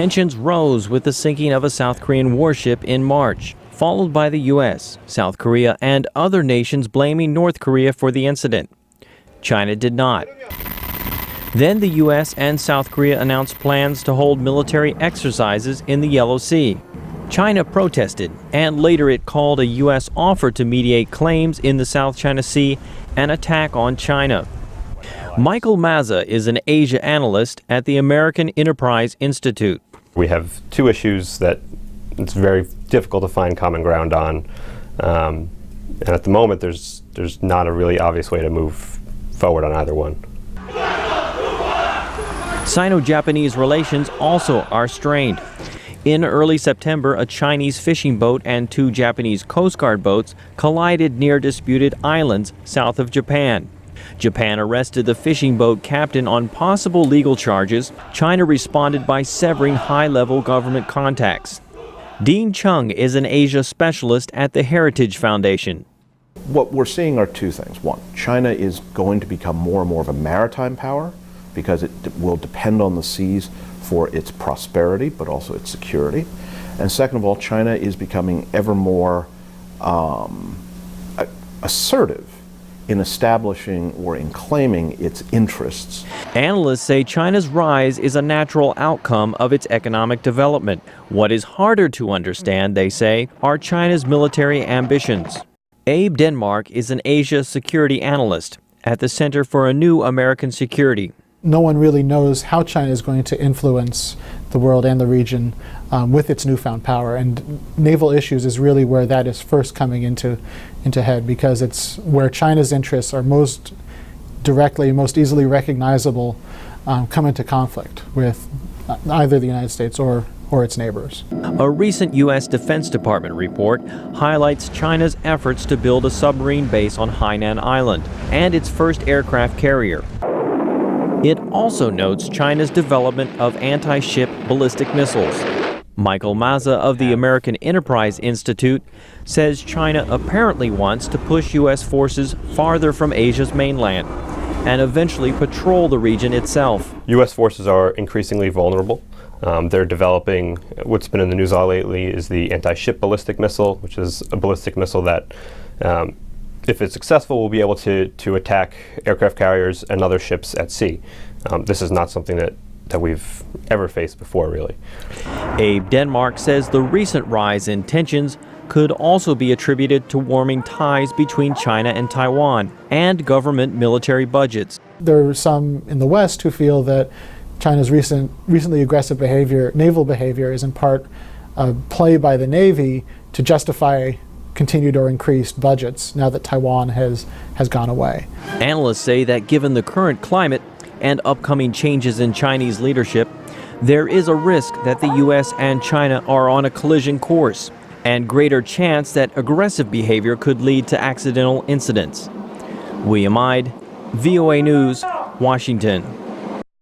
Tensions rose with the sinking of a South Korean warship in March, followed by the U.S., South Korea, and other nations blaming North Korea for the incident. China did not. Then the U.S. and South Korea announced plans to hold military exercises in the Yellow Sea. China protested, and later it called a U.S. offer to mediate claims in the South China Sea an attack on China. Michael Mazza is an Asia analyst at the American Enterprise Institute. We have two issues that it's very difficult to find common ground on. And at the moment, there's not a really obvious way to move forward on either one. Sino-Japanese relations also are strained. In early September, a Chinese fishing boat and two Japanese Coast Guard boats collided near disputed islands south of Japan. Japan arrested the fishing boat captain on possible legal charges. China responded by severing high-level government contacts. Dean Chung is an Asia specialist at the Heritage Foundation. What we're seeing are two things. One, China is going to become more and more of a maritime power because it will depend on the seas for its prosperity, but also its security. And second of all, China is becoming ever more assertive in establishing or in claiming its interests. Analysts say China's rise is a natural outcome of its economic development. What is harder to understand, they say, are China's military ambitions. Abe Denmark is an Asia security analyst at the Center for a New American Security. No one really knows how China is going to influence the world and the region with its newfound power, and naval issues is really where that is first coming into head, because it's where China's interests are most directly, most easily recognizable, come into conflict with either the United States or its neighbors. A recent U.S. Defense Department report highlights China's efforts to build a submarine base on Hainan Island and its first aircraft carrier. It also notes China's development of anti-ship ballistic missiles. Michael Mazza of the American Enterprise Institute says China apparently wants to push U.S. forces farther from Asia's mainland and eventually patrol the region itself. U.S. forces are increasingly vulnerable. They're developing, what's been in the news all lately is the anti-ship ballistic missile, which is a ballistic missile that, if it's successful, will be able to attack aircraft carriers and other ships at sea. This is not something that we've ever faced before, really. Abe Denmark says the recent rise in tensions could also be attributed to warming ties between China and Taiwan and government military budgets. There are some in the West who feel that China's recently aggressive behavior, naval behavior, is in part a play by the Navy to justify continued or increased budgets now that Taiwan has gone away. Analysts say that given the current climate and upcoming changes in Chinese leadership, there is a risk that the U.S. and China are on a collision course, and greater chance that aggressive behavior could lead to accidental incidents. William Ide, VOA News, Washington.